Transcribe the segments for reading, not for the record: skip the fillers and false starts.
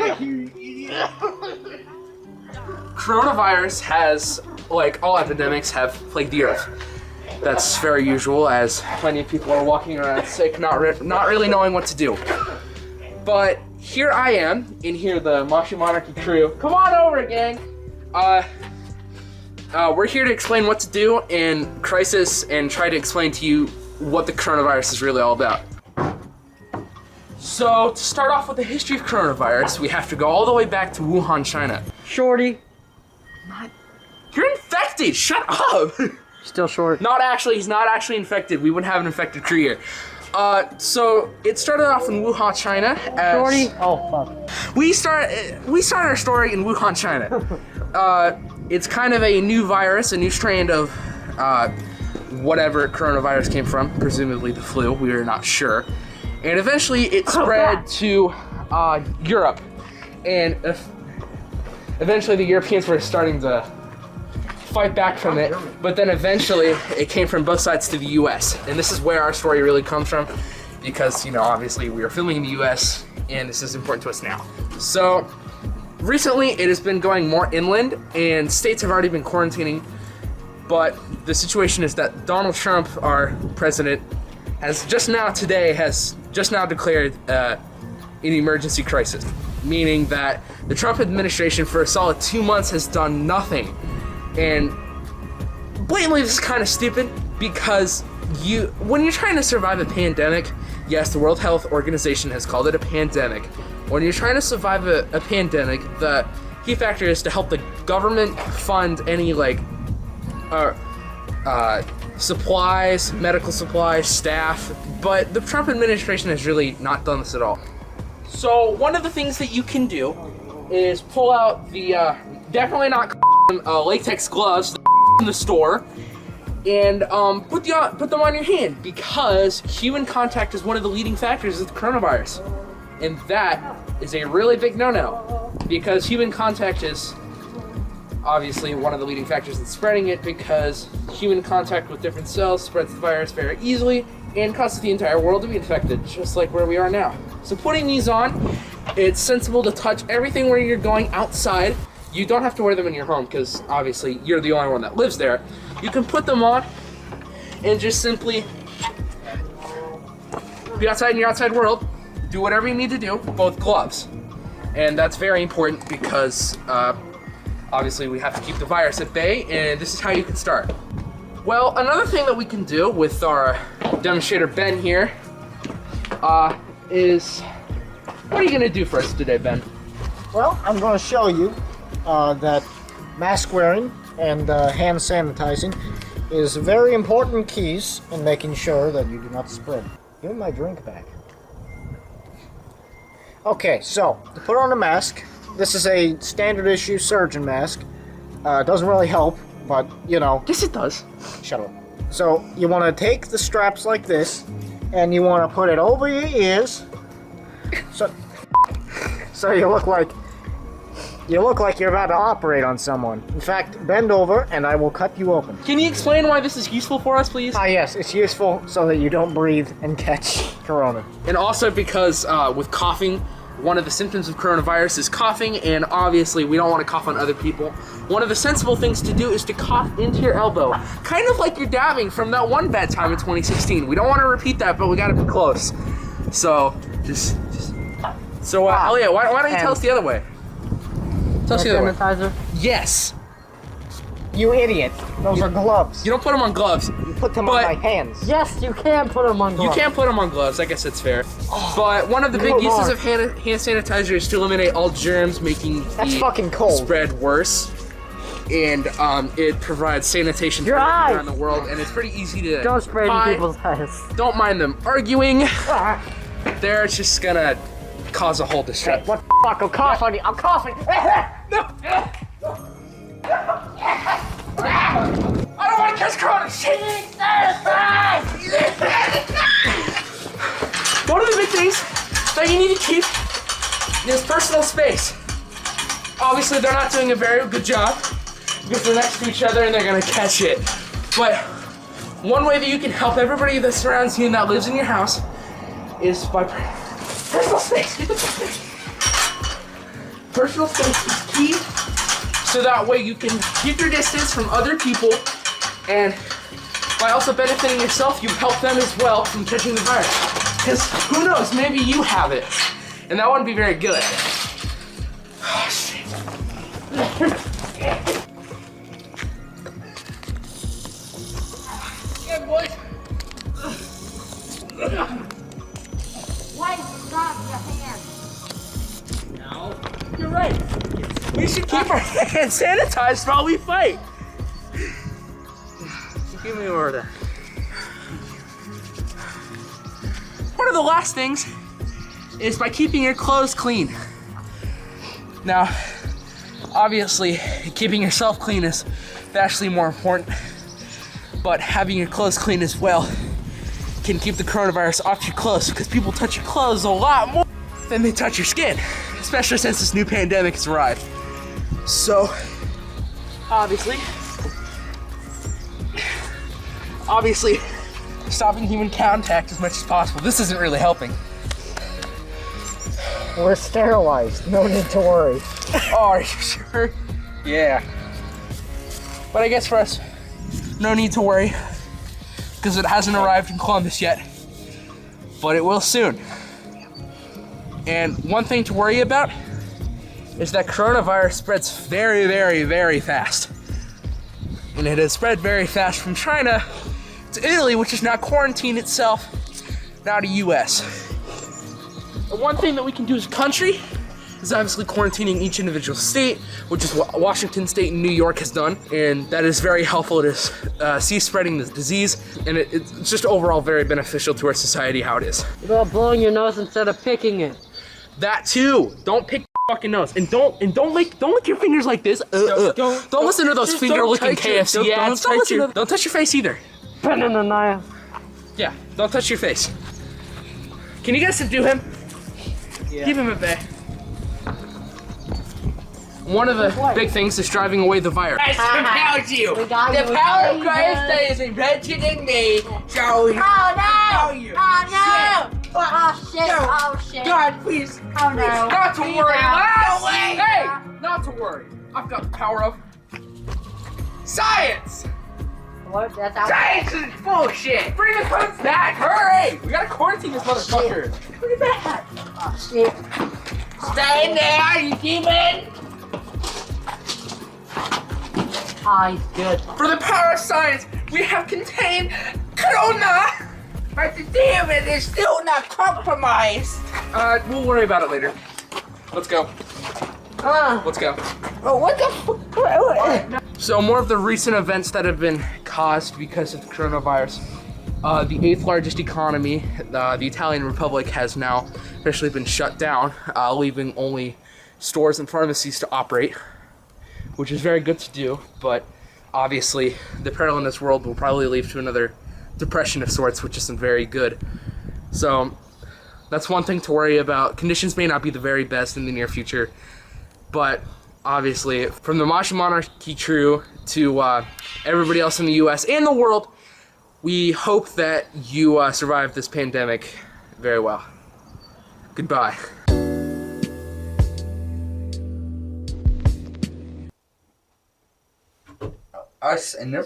back, you idiot. Coronavirus has, like all epidemics, have plagued the earth. That's very usual, as plenty of people are walking around sick, not really knowing what to do. But here I am, in here the Moshi Monarchy crew. Come on over, gang! We're here to explain what to do in crisis and try to explain to you what the coronavirus is really all about. So, to start off with the history of coronavirus, we have to go all the way back to Wuhan, China. Shorty. You're infected! Shut up! Still short. Not actually, he's not actually infected. We wouldn't have an infected crew here. So it started off in Wuhan, China. Shorty? Oh, fuck. We start our story in Wuhan, China. It's kind of a new virus, a new strand of whatever coronavirus came from, presumably the flu, we are not sure. And eventually it spread to Europe. And eventually the Europeans were starting to fight back from it, but then eventually it came from both sides to the US. And this is where our story really comes from, because, you know, obviously we are filming in the US and this is important to us now. So recently it has been going more inland and states have already been quarantining, but the situation is that Donald Trump, our president, has just now declared an emergency crisis, meaning that the Trump administration for a solid 2 months has done nothing. And blatantly, this is kind of stupid, because when you're trying to survive a pandemic, yes, the World Health Organization has called it a pandemic. When you're trying to survive a pandemic, the key factor is to help the government fund any supplies, medical supplies, staff, but the Trump administration has really not done this at all. So one of the things that you can do is pull out the definitely not latex gloves in the store and put them on your hand, because human contact is one of the leading factors of the coronavirus, and that is a really big no-no, because human contact is obviously one of the leading factors in spreading it, because human contact with different cells spreads the virus very easily and causes the entire world to be infected, just like where we are now. So putting these on, it's sensible to touch everything where you're going outside. You don't have to wear them in your home, because obviously you're the only one that lives there. You can put them on and just simply be outside in your outside world, do whatever you need to do, both gloves. And that's very important, because obviously we have to keep the virus at bay, and this is how you can start. Well, another thing that we can do with our demonstrator Ben here is, what are you gonna do for us today, Ben? Well, I'm going to show you that mask wearing and hand sanitizing is very important keys in making sure that you do not spread. Give me my drink back. Okay, so to put on a mask, this is a standard issue surgeon mask. Doesn't really help, but you know. Yes, it does. Shut up. So you want to take the straps like this, and you want to put it over your ears, so you look like you're about to operate on someone. In fact, bend over and I will cut you open. Can you explain why this is useful for us, please? Yes, it's useful so that you don't breathe and catch corona. And also because with coughing, one of the symptoms of coronavirus is coughing, and obviously we don't want to cough on other people. One of the sensible things to do is to cough into your elbow, kind of like you're dabbing from that one bad time in 2016. We don't want to repeat that, but we got to be close. So, Elliot, why don't you tell us the other way? Tell us the other way. Sanitizer? Yes. You idiot. Those are gloves. You don't put them on gloves. You put them on my hands. Yes, you can put them on gloves. You can't put them on gloves. I guess that's fair. But one of the big uses of hand sanitizer is to eliminate all germs, making the spread worse. And it provides sanitation for everyone around the world, and it's pretty easy to don't spray in people's eyes. Don't mind them arguing. They're just gonna cause a whole distress. What the fuck? I'm coughing. I'm coughing. No. I don't want to catch corona. One of the big things that you need to keep is personal space. Obviously, they're not doing a very good job because they're next to each other and they're gonna catch it. But one way that you can help everybody that surrounds you and that lives in your house is by personal space. personal space is key, so that way you can keep your distance from other people, and by also benefiting yourself, you help them as well from catching the virus. Because who knows, maybe you have it, and that wouldn't be very good. Oh, shit. Yeah, boys. Why stop your hands? No. You're right. We should keep our hands sanitized while we fight. Give me order. One of the last things is by keeping your clothes clean. Now, obviously, keeping yourself clean is vastly more important, but having your clothes clean as well can keep the coronavirus off your clothes, because people touch your clothes a lot more than they touch your skin, especially since this new pandemic has arrived. So, obviously, stopping human contact as much as possible. This isn't really helping. We're sterilized. No need to worry. Oh, are you sure? Yeah. But I guess for us, no need to worry, because it hasn't arrived in Columbus yet. But it will soon. And one thing to worry about is that coronavirus spreads very, very, very fast. And it has spread very fast from China to Italy, which is now quarantined itself, now to US. And one thing that we can do as a country is obviously quarantining each individual state, which is what Washington State and New York has done, and that is very helpful to cease spreading the disease, and it's just overall very beneficial to our society how it is. What about blowing your nose instead of picking it? That too. Don't pick your fucking nose, and don't lick your fingers like this. Don't listen to those finger licking KFC ads. Don't touch your face either. Banana. Yeah, don't touch your face. Can you guys subdue him? Yeah. Keep him at bay. One of the big things is driving away the virus. I compelled you. The power of Christ that is invented in me shall Oh no! you. Oh no! Oh shit! No. Oh shit! God, please. Oh no! Not to worry, lads! No way. Hey, not to worry. I've got the power of science! What? That's how. Science is bullshit. Bring the guns back! Hurry! We gotta quarantine this motherfucker! Bring it back. Oh shit! Stay in there, you demon. Oh, he's good. For the power of science, we have contained Corona! But the demon is still not compromised. We'll worry about it later. Let's go. Let's go. Oh, what the fuck? So more of the recent events that have been caused because of the coronavirus. The 8th largest economy, the Italian Republic, has now officially been shut down, leaving only stores and pharmacies to operate, which is very good to do, but obviously the peril in this world will probably lead to another depression of sorts, which isn't very good. So that's one thing to worry about. Conditions may not be the very best in the near future, but obviously from the Moshi Monarchy crew to everybody else in the US and the world, we hope that you survive this pandemic very well. Goodbye. Us and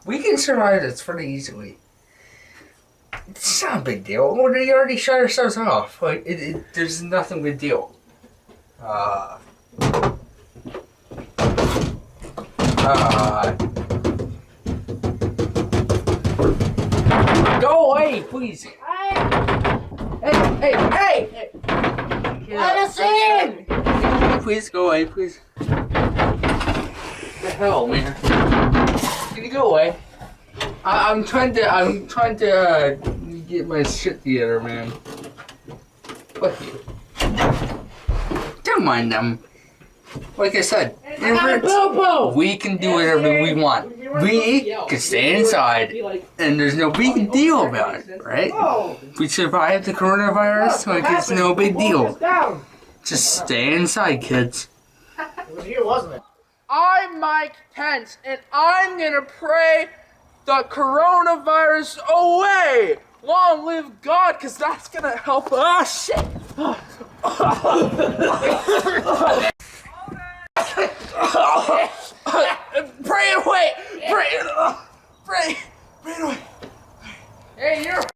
we can survive this pretty easily. It's not a big deal. We already shut ourselves off. Like there's nothing big deal. Go away, please. Hey! Let us in! Please go away, please. What the hell, man? Can you go away? I'm trying to get my shit together, man. Fuck you. Don't mind them. Like I said, we can do whatever we want. We can stay inside, and there's no big deal about it, right? We survived the coronavirus, like it's no big deal. Just stay inside, kids. It was you, wasn't it? I'm Mike Pence, and I'm gonna pray the coronavirus away. Long live God, because that's gonna help us. Shit. Pray it away! Pray it away! Pray it away! Hey, you're